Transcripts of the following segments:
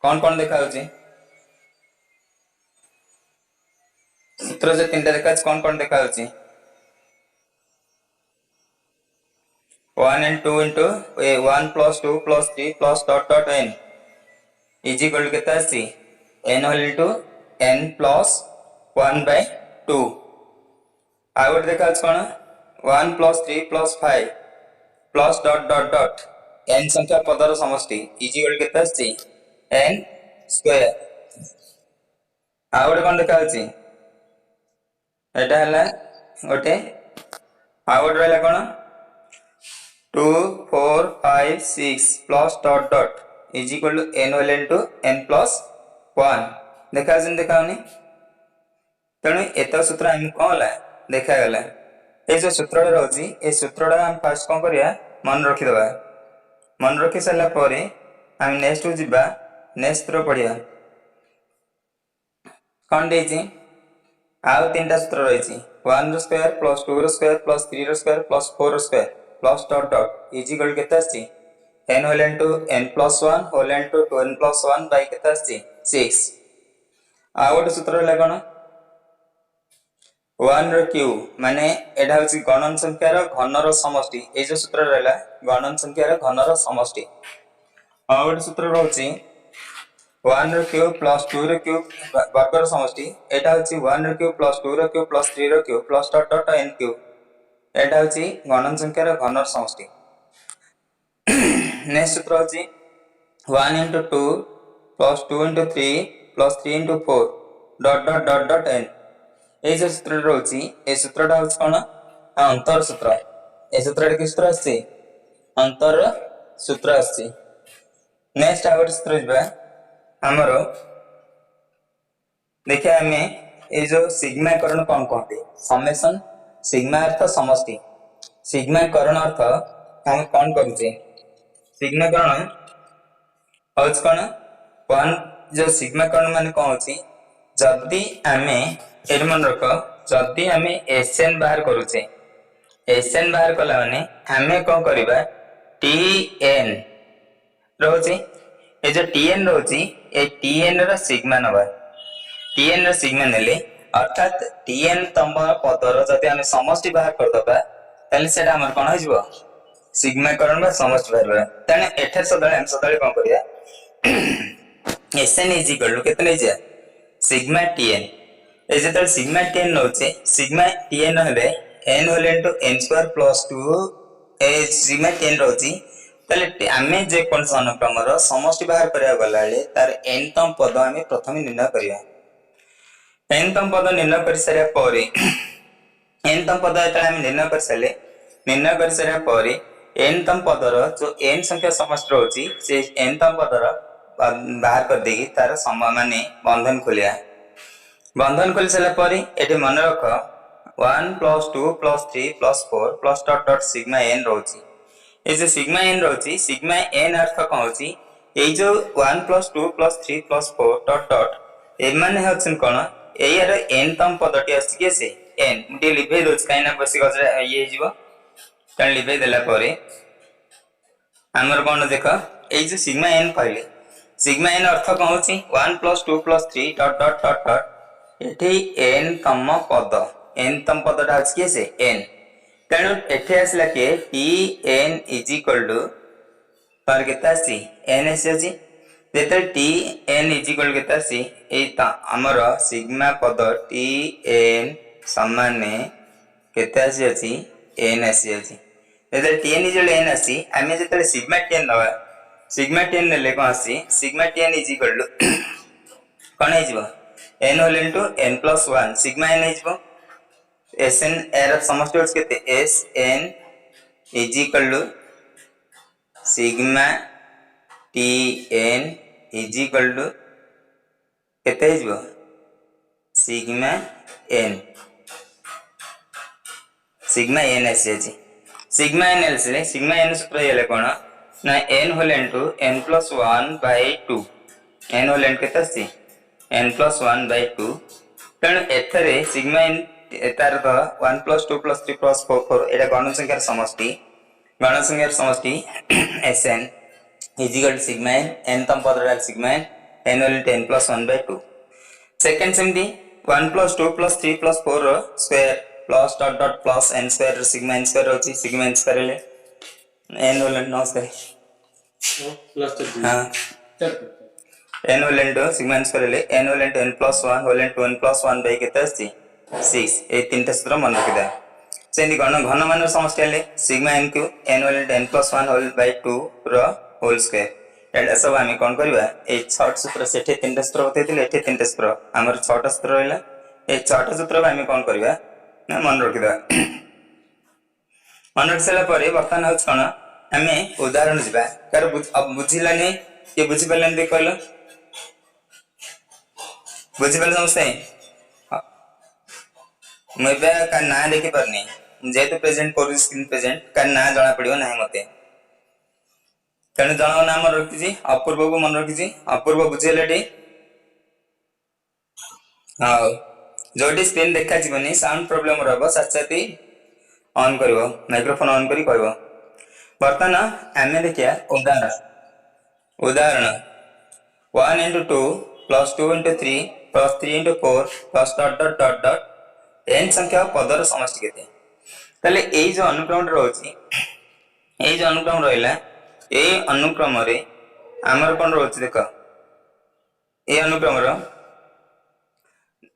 कौन कौन देखा सूत्र जो तीन देखा कौन कौन देखा 1 and 2 into 1 plus 2 plus 3 plus dot dot n is equal to कितना सी n whole into n plus 1 by 2 out देखा कौन 1 plus 3 plus 5 plus dot dot dot n संख्या पदर समष्टि is equal to कितना सी n square आउट कौन देखा एटा हला गोटे आउट रहला कौन 2 4 5 6 plus dot dot is equal to n whole into n plus 1 देखा देखाऊनी तेणु एत सूत्र आम कौन है देखा गला ये जो सूत्र रोची ये सूत्र हम फास्ट कौन करिया मन रखिदबा मन रखि सारा पर आम नेक्स्ट को जीवा नेक्स्ट सूत्र पढ़िया कौन देछि आउ तीनटा सूत्र रही 1 square plus 2 square plus 3 square plus 4 square plus dot dot is equal केते आछि n whole into n plus 1 whole into 2n plus 1 by केते आछि 6 आ गोटे सूत्र हला कोन 1 रो क्यूब माने एडा होछि गणन संख्या रो घन रो समष्टि ए जो सूत्र रहला गणन संख्या रो घन रो समष्टि आ गोटे सूत्र रहछि 1 रो क्यूब प्लस 2 रो क्यूब वर्ग रो समष्टि एटा होछि 1 रो क्यूब प्लस 2 रो क्यूब प्लस 3 रो cube plus dot dot n cube एटा होछि गणन संख्या रो घन रो समष्टि नेक्स्ट सूत्र होछि 1 into 2 plus 2 into 3 plus 3 into 4 dot dot dot dot n ए जो सूत्र रहछि ए सूत्रटा होछि कोन अंतर सूत्र ए सूत्रटा कि सूत्र आछि अंतर सूत्र आछि नेक्स्ट आवर सूत्र जिबा हमरो देखिए हमें ये जो सिग्मा करण कौन कहते समेशन सिग्मा अर्थ समष्टि सिग्मा करण अर्थ हम कौन करूचे सिग्मा करण होच कौन वन जो सिग्मा करण माने कौन होची जदी हमें एड मन रख जदी हमें एसएन बाहर करूचे एसएन बाहर कला माने हमें कौन करबा टीएन रहउची ए जो टीएन रहउची ए टीएन रा सिग्मा नबा टीएन रा सिग्मा नेले अर्थात टीएन तंबा पदर जति हम समष्टि बाहर कर दबा तले सेटा हमर कोन होइबो सिग्मा करण बा समष्टि बाहर तने एठे सदळे हम सदळे कोन करिया एसएन इज इक्वल टू केतने जे सिग्मा टीएन ए जेतल सिग्मा टीएन नोचे सिग्मा टीएन हेले n होले इनटू n स्क्वायर प्लस 2 ए सिग्मा टीएन रहउची तले आमे जे कोन अनुक्रम रो समष्टि बाहर करिया गलाले तार n तम पद आमे प्रथम निर्णय करिया n तम पद निर्णय कर सारे परे n तम पद एटा आमे निर्णय कर सारे परे n तम पदर जो n संख्या समष्टि रहउची से n तम पदर बाहर कर देगी तार सम माने बंधन खोलिया बंधन खोल सारे परे एटे मन रख 1 plus 2 plus 3 plus 4 plus dot dot sigma n रहउची ए जो सिग्मा n रहउची सिग्मा n अर्थ कोन होची ए जो 1 plus 2 plus 3 plus 4 dot dot ए माने होछन कोन ए यार n तम पदटी आसी के से n मुटे लिभे दोच काइना बसी गजरा ये जीवो तन लिभे देला परे हमर कोन देख ए जो सिग्मा n कहले सिग्मा n अर्थ कोन होची 1 plus 2 plus 3 dot dot dot dot एठी n तम पद n तम पदटा आसी के से n तेणु एठे आसला के T N is equal to पर केता सी एन एसी जेते टी एन इज इक्वल केता सी ए ता हमर सिग्मा पद टी एन समान केता सी अछि एन एसी अछि जेते टी एन इज एन आसी हमें जेते सिग्मा टी एन नवा सिग्मा टी एन नेले कोन आसी sigma T N is equal to कोन हे जिवो n whole into n plus 1 sigma n हे जिवो एसएन एर समष्टि होच केते SN is equal to sigma T n is equal to केते हिजबो सिग्मा एन एसी अछि सिग्मा एन एलसे सिग्मा एन सूत्र येले कोन ना n whole into n plus 1 by 2 n whole into केते अछि n प्लस 1 बाय 2 तण एथरे sigma N एतार the 1 plus 2 plus 3 plus 4 4 एटा गणन संख्यार समष्टि SN is equal to sigma n तम पदटा sigma n whole n plus 1 by 2 second सेमती 1 plus 2 plus 3 plus 4 रो square plus dot dot plus n square रो sigma n square होची sigma n square ले n whole न square plus हां n whole n sigma n square ले n whole n plus 1 whole n 1 plus 1 by केते आछि 6 ए तीनटा सूत्र मन रखिदा सेनी घन घन मान समस्या ले सिग्मा n को n whole n plus 1 whole by 2 रो होल स्क्वायर एटा सब आमी कोन करबा ए 6 सूत्र सेठे तीनटा सूत्र बतेतिले एठे तीनटा सूत्र हमर 6टा सूत्र रहला ए 6टा सूत्र आमी कोन करबा ना मन रखिदा मन रखसला परे वर्तमान होछ कोन आमे उदाहरण जिबा कर अब बुझिलानी के बुझि पलन दे कहलो बुझि पलन समझते मैं का ना देखि परनी जेतु प्रेजेंट करू स्क्रीन प्रेजेंट का ना जाना पड़ियो नाही मते तेणु जन नाम रखी अपूर्व को मन रखी अपूर्व बुझेले हाँ जो स्क्रीन देखा जीवनी साउंड प्रॉब्लम रहो साथ ऑन करिवो माइक्रोफोन ऑन करी कहबो वर्तमान आमे देखिया उदाहरण 1 into 2 plus 2 into 3 plus 3 into 4 plus dot dot dot dot n संख्या पदर समष्टि केते तले एई जो अनुक्रम रहउची एई जो अनुक्रम रहिला ए अनुक्रम रे हमर कोन रहउची देख ए अनुक्रम रो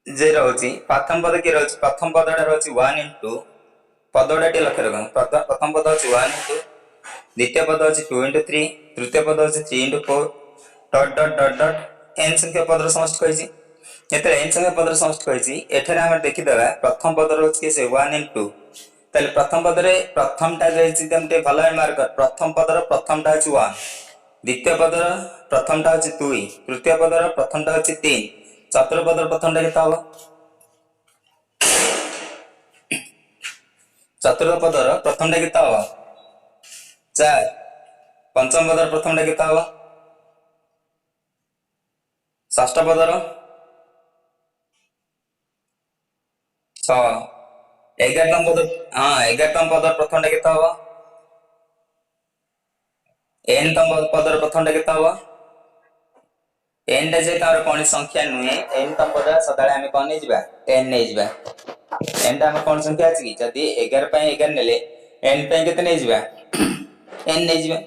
जे रहउची प्रथम पद के रहउची प्रथम पदटा रहउची 1 into पदटा टे लक्ष्य रख प्रथम पद अछि 1 into द्वितीय पद अछि 2 into 3 तृतीय पद अछि 3 into 4 dot dot dot dot n संख्या पदर समष्टि कहिछि एते n संख्या पदर समष्टि कहिछि एठरे हम देखि देबा प्रथम पद रहउची से 1 into तले प्रथम पद रे प्रथम टा रहइछि तमते भलो मार्क प्रथम पदर प्रथम टा अछि 1 द्वितीय पदर प्रथम टा अछि 2 तृतीय पदर प्रथम टा अछि 3 चतुर्थ पदर प्रथम टा केता हो चतुर्थ पदर प्रथम टा केता हो 4 पंचम पदर प्रथम टा केता हो षष्ठ पदर 6 11तम पद हां 11तम पदर प्रथम टा केता हो n तम पदर प्रथम टा केता हो n टा जे तार कोन संख्या नुहे n तम पद सदाळे हम कोन नै जिबा n नै जिबा n टा हम कोन संख्या अछि जदी 11 पय 11 नेले n पय केते नै जिबा n नै जिबा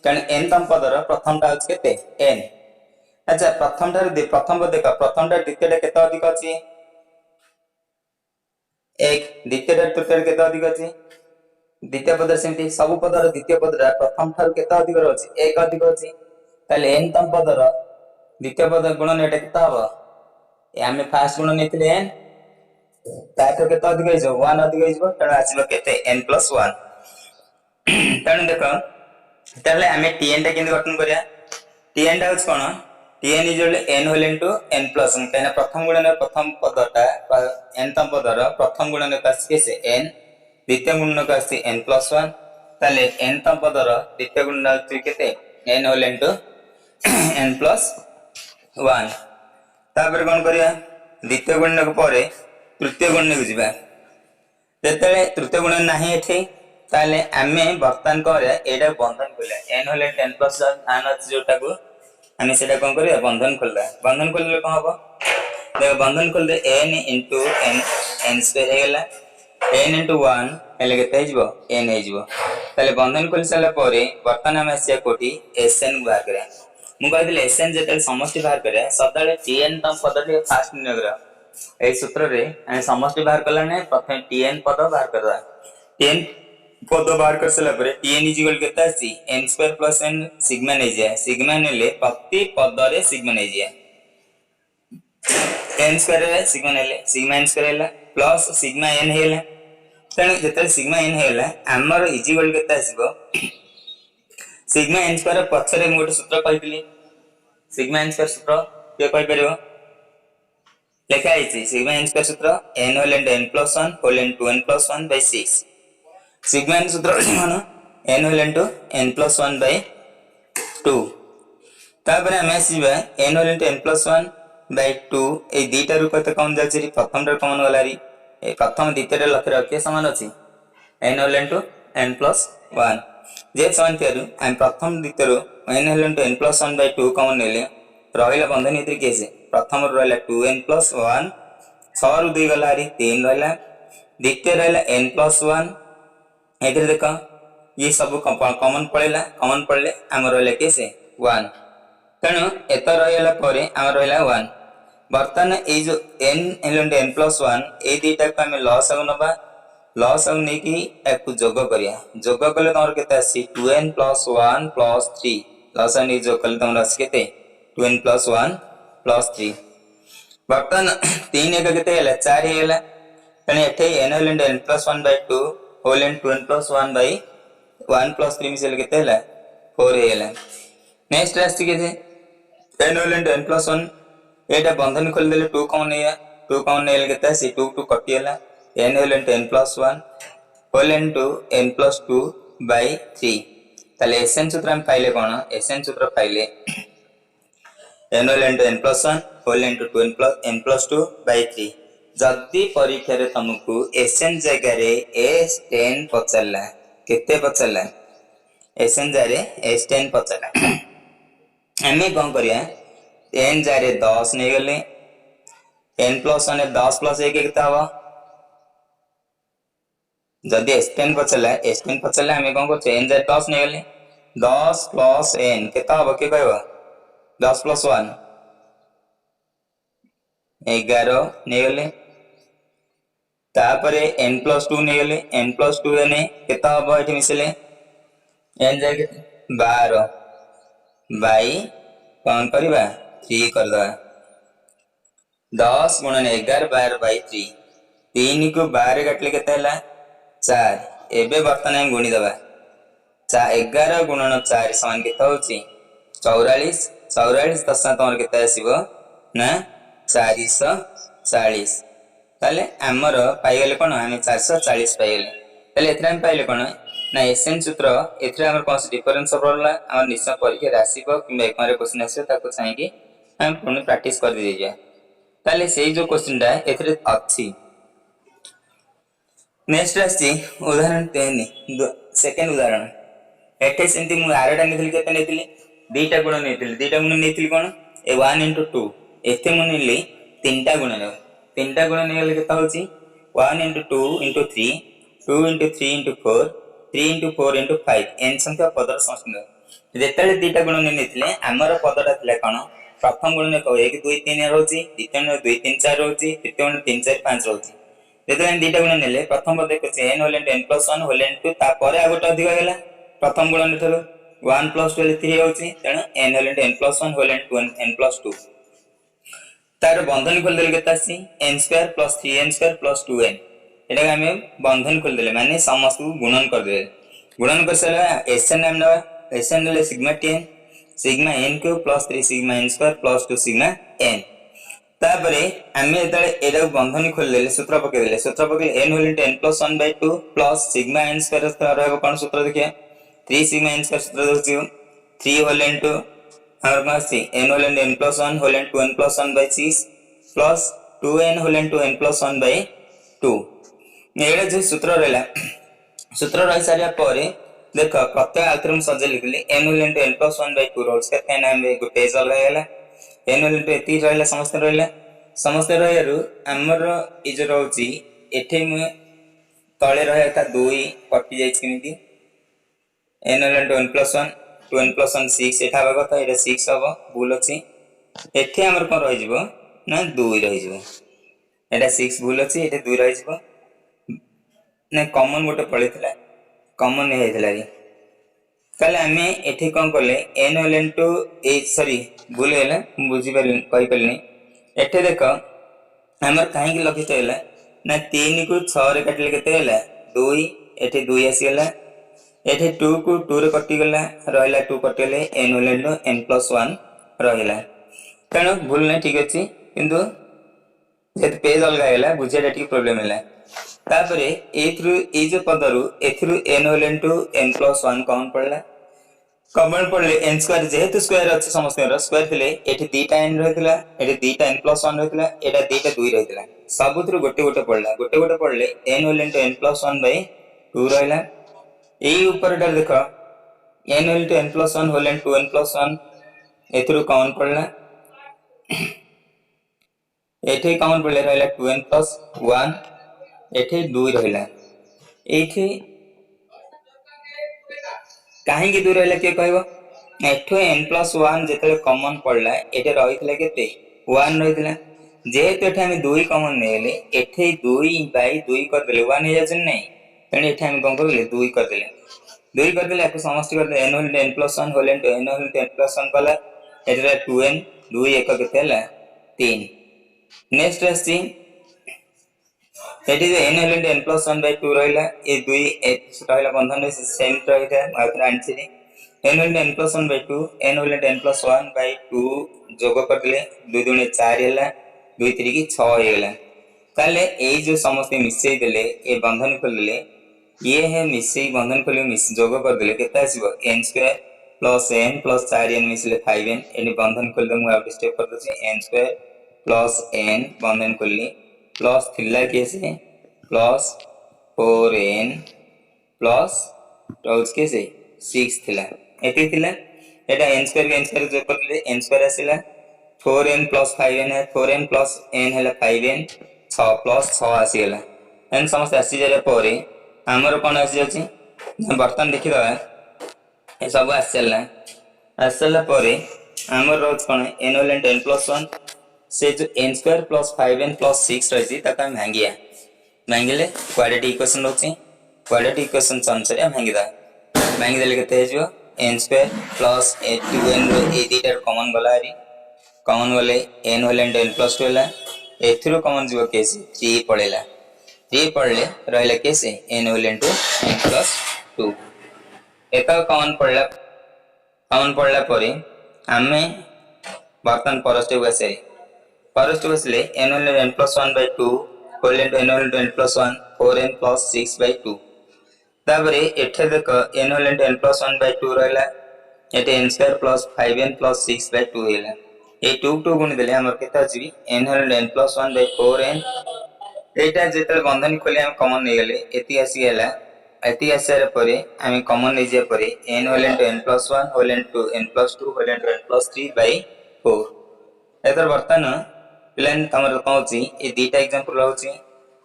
कारण n तम पदर प्रथम टा अछि केते n अच्छा प्रथम टा प्रथम पद देखा प्रथम टा द्वितीय टा केते अधिक अछि 1 द्वितीय टा तृतीय केते अधिक अछि द्वितीय पद सेमति सब पदर द्वितीय पदरा प्रथम ठार केते अधिक अछि 1 अधिक अछि ताले n तम पदर द्वितीय पद गुणन एटा केता हबो ए हमें फास्ट गुणन नेतिले n ताको केते अधिक होइजो 1 अधिक होइजो तण आसीबो केते n + 1 तण देखो ताले हमें tn टा केन गठन करिया tn टा होछ कोन tn = n whole into n + 1 कहना प्रथम गुणन प्रथम पदटा n तम पदर प्रथम गुणन कासी से n द्वितीय गुणन कासी n + 1 ताले n तम पदर द्वितीय गुणन केते n होल into n + 1 तापर कोन करिया द्वितीय गुणन परे तृतीय गुणन को जिबा तेतले तृतीय गुणन नाही एठी ताले आमे वर्तमान करे एडा बंधन करिया n होल n + 1 आन अछि जोटा को आमे सेटा कोन करिया बंधन खोलला बंधन खोलले कोन हबो देख बंधन खोल दे n into n स्क्वायर हे गेला n into 1 हेले केते हिजबो n हिजबो ताले बंधन खोल साला परे वर्तमान हम आसिया कोठी sn बाहर करिया मु कहदिले sn जेतल समष्टि बाहर करिया सदाळे tn तम पदटे फास्ट निग्रह ए सूत्र रे हम समष्टि बाहर करला ने प्रथम tn पद बाहर करला tn पद बाहर कर सला परे tn = केता अछि n² + n सिग्मा नै जाय सिग्मा नेले प्रति पद रे सिग्मा नै जाय n² रे सिग्मा नेले सिग्मा n² हेला प्लस सिग्मा n हेला तने जेतल सिग्मा n हेला हमर = केता आसीबो सिग्मा n² पछरे मु गोटे सूत्र कहितली सिग्मा n² सूत्र के कहि परिबो लेखा आइछि सिग्मा n² सूत्र n whole n + 1 whole into n + 1 by 6 sigma n सूत्र मानो n whole into n + 1 by 2 तापर हम आसीबा n whole into n + 1 by 2 ए दीटा रु कते कम जाछि प्रथम रे कमन गलारी ए प्रथम द्वितीय रे लक्ष्य रखे समान अछि n होल into n + 1 जेहेतु समान थियारु हम प्रथम द्वितीय n हलन to n plus 1 by 2 common नेले रहिला बंधन इतरे केसे प्रथम रहिला 2n प्लस 1 6 रु 2 गला हरी 3 रहिला द्वितीय रहिला n प्लस 1 इधर देखो ये सब कॉमन पड़े आम रहा केसे 1 तेणु एत रहीगला आम रहा 1 बर्तमान ये जो n n प्लस 1 ये दुईटा को आम लस नवा लस नहीं जोग करिया जोग कले तुम के 2n प्लस 1 प्लस 3 लस नहीं जोग कले तुम आस के 2n प्लस 1 प्लस 3 बर्तमान 3 एक के 4 होगा तेणु ये n n plus 1 by 2 whole and 2n plus 1 by 1 plus 3 मिसल के 4 होगा नेक्स्ट आस n whole and n plus 1 एटा बंधन खोल देले 2 कॉमन नेया 2 कॉमन नेल केता सी 2 2 कटियला n whole and n plus 1 whole and 2 n plus 2 by 3 ताले एसएन सूत्र हम पाइले कोन एसएन सूत्र पाइले n whole and n plus 1 whole and 2 n plus 2 by 3 जदि परीक्षा रे तुमको एसएन जगह रे s10 पचरला केते पचरला एसएन जगह रे s10 पचरला हमें कोन करिया n जारे 10 नहीं गले n प्लस 1 10 प्लस 1 कितना हवा जदि s10 पचरला हमें कौन करछे n जारे 10 नहीं गले 10 प्लस n कितना हवा के कहबो 10 प्लस 1 11 नहीं गले तापरे n प्लस 2 नहीं गले n प्लस 2 ने कितना हवा एठी मिसले n जाके 12 बाई कौन करवा 3 कर दवा 10 गुणन 11 12 बाई 3 3 को 12 काटले केते हला 4 एबे बर्तन हम गुणी दवा 11 गुणन 4 समान केते होची 44 44 दशा तमर केते आसीबो ना 440 ताले हमर पाइगले कोन हम 440 पाइगले ताले एथरा हम पाइले कोन ना एसएन सूत्र एथरे हमर कोन डिफरेंस पड़ला हमर निश्चय परीक्षा राशिबो कि एक मारे क्वेश्चन आसे ताको चाहिए हम पुणी प्रैक्टिस कर दीजिए ताले सेही जो क्वेश्चन दा एथरे अछि नेक्स्ट आसी उदाहरण 3 सेकंड उदाहरण एटे सेंति मु आरडा नेथली केते नेथली दुईटा गुण नेथली कोन ए 1 2 एथे मु नेली तीनटा गुण ने तीनटा गुण नेले केता होची 1 2 3 2 3 4 3 4 5 n संख्या पदर संस्करण जेतले दुईटा गुण नेथले हमर पदटा थिला कोन प्रथम गुण ने 1 2 3 रहउची द्वितीय गुण 2 3 4 रहउची तृतीय गुण 3 4 5 रहउची जेतले दुईटा गुण नेले प्रथम पद कहचे n whole and n plus 1 whole and 2 ता परे आगोट अधिक गेला प्रथम गुण ने थरो 1 प्लस 2 3 होउची तेनु n whole and n plus 1 whole and 2 n plus 2 तार बंधन खोल देले केता सी n square plus 3n square plus 2n एटा हमें बंधन खोल देले माने समस्त को गुणन कर देले गुणन कर सला एसएन नाम ना एसएन ले sigma 10 sigma n Q plus 3 sigma n square plus 2 sigma n तापरे हमें एतले एटा बंधन खोल देले सूत्र पके n whole into n plus 1 by 2 plus sigma n square रहबो कोन सूत्र देखिए 3 सिग्मा n स्क्वायर सूत्र दोछि 3 होल इनटू हमर पास n whole into n plus 1 whole into n plus 1 by 6 plus 2n whole into n plus 1 by 2 एटा जो सूत्र रहला सूत्र रही सारिया पर देख प्रत्येक आउथरम सजे लिखली n whole into n plus 1 by 2 रोल्स के कहना हम एक पेज अलग गेला n होल इनटू एती रहला समस्त रहयारु हमर इ जो रहउची एठे म तळे रहया था 2 कटि जाई किमिति n whole into n plus 1 2n plus 1 6 एठा बा कथा एटा 6 हबो भूल अछि एठे हमर कोन रहि जिवो ना 2 रहि जिवो एटा 6 भूल अछि एठे 2 रहि जिवो ने कॉमन गोटे पळितला कॉमन नै हेतला रे ताले हमें एठी कोन करले n होल इनटू ए सॉरी भूल गेला बुझी परली कहि परली एठे देखो हमर काहे कि लखित हैला ना 3 को 6 रे काटले केते हैला 2 एठे 2 आसी गेला एठे 2 को 2 रे कटि गेला रहला 2 कटले n whole into n plus 1 रहला तणो भूल नै ठीक अछि किंतु जेत पेज अलगा हैला बुझेटा ठीक प्रॉब्लम हैला तापरे एथरु ए जो पदरु एथरु n whole into n plus 1 common पड़ले n स्क्वायर जेहेतु स्क्वायर अछि समस्त स्क्वायर थिले एठी दीटा n रहथिला एठी दीटा n प्लस 1 रहथिला एटा दीटा 2 रहथिला सबुथरु गोटे पड़ले n whole into n plus 1 by 2 रहला एई ऊपर डा देखो n into n plus 1 whole and 2n plus 1 एथुरु common पड़ला एठी कॉमन पड़ले रहला 2n plus 1 एठी 2 रहला एठी काहे की 2 रहला के कहबो एठो n plus 1 जेतले कॉमन पड़ला एठी रहितला केते 1 रहितला जेहेतु एठी हम 2 कॉमन नेले एठी 2 बाय 2 कर देले 1 हे जाजन नै तने एठी हम कोन करले 2 कर देले 2 कर देले एको समष्टि कर दे n whole n plus 1 whole n whole n plus 1 कला एठी 2n 2 1 केते हला 3 नेक्स्ट आसी एठी जे n whole n plus 1 by 2 रहिला ए 2 रहिला बंधन रे सेम रहिला मात्र answer n whole n plus 1 by 2 n whole n plus 1 by 2 जोग कर देले 2 दुने 4 हला 2 3 की 6 हे गेला ताले ए जो समस्त मिसई देले ए बंधन खोलले ये है मिसई बंधन खोले मिस जोग कर देले केता आसीबो n square plus n plus 4n मिसले 5n एनी बंधन खोल दमु आ स्टेप कर दछि n स्क्वायर प्लस n बंधन खोलली प्लस थिला केसे प्लस 4n प्लस टॉल्स केसे 6 थिला एती थिला एटा n स्क्वायर जोग करले n स्क्वायर आसीला 4n plus 5n है 4n plus n है 5n 6 plus 6 आसी गेला n समस्त आसी जारे परे हमर कोन आसी जाछि बर्तन देखि दवा ए सब आसला आसला परे हमर रोज कोन n होल n plus 1 से जो n square plus 5n plus 6 रही तक हम भांगिया भांगिले क्वाड्रेटिक इक्वेशन होछि क्वाड्रेटिक इक्वेशन अनुसार हम भांगी देले केते जो n स्क्वायर plus 2n रो ए दीटा कॉमन गलारी कॉमन वाले n होल n plus 2 होला एथुरो कॉमन जीव केसे 3 पड़ेला 3 पड़ले रहला केसे n होल n plus 2 एता कॉमन पड़ला परे हमें बर्तन परस्ते बसले n whole n plus 1 by 2 whole n whole n plus 1 4n plus 6 by 2 ताबरे एठे देख n whole n plus 1 by 2 रहला एटे n square plus 5n plus 6 by 2 हेला ए 2 2 गुण देले हमर केता आछि n whole n plus 1 by 4n एटा जेतल बंधन खोले हम कॉमन नै गेले एति आसी गेला एति आसार परे हम कॉमन नै जे परे n whole n plus 1 whole n plus 2 whole n plus 3 by 4 एतर बर्तन प्लान तमर कहउची ए दीटा एग्जांपल रहउची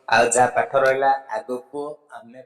आ जा पाठ रहला आगो को हमें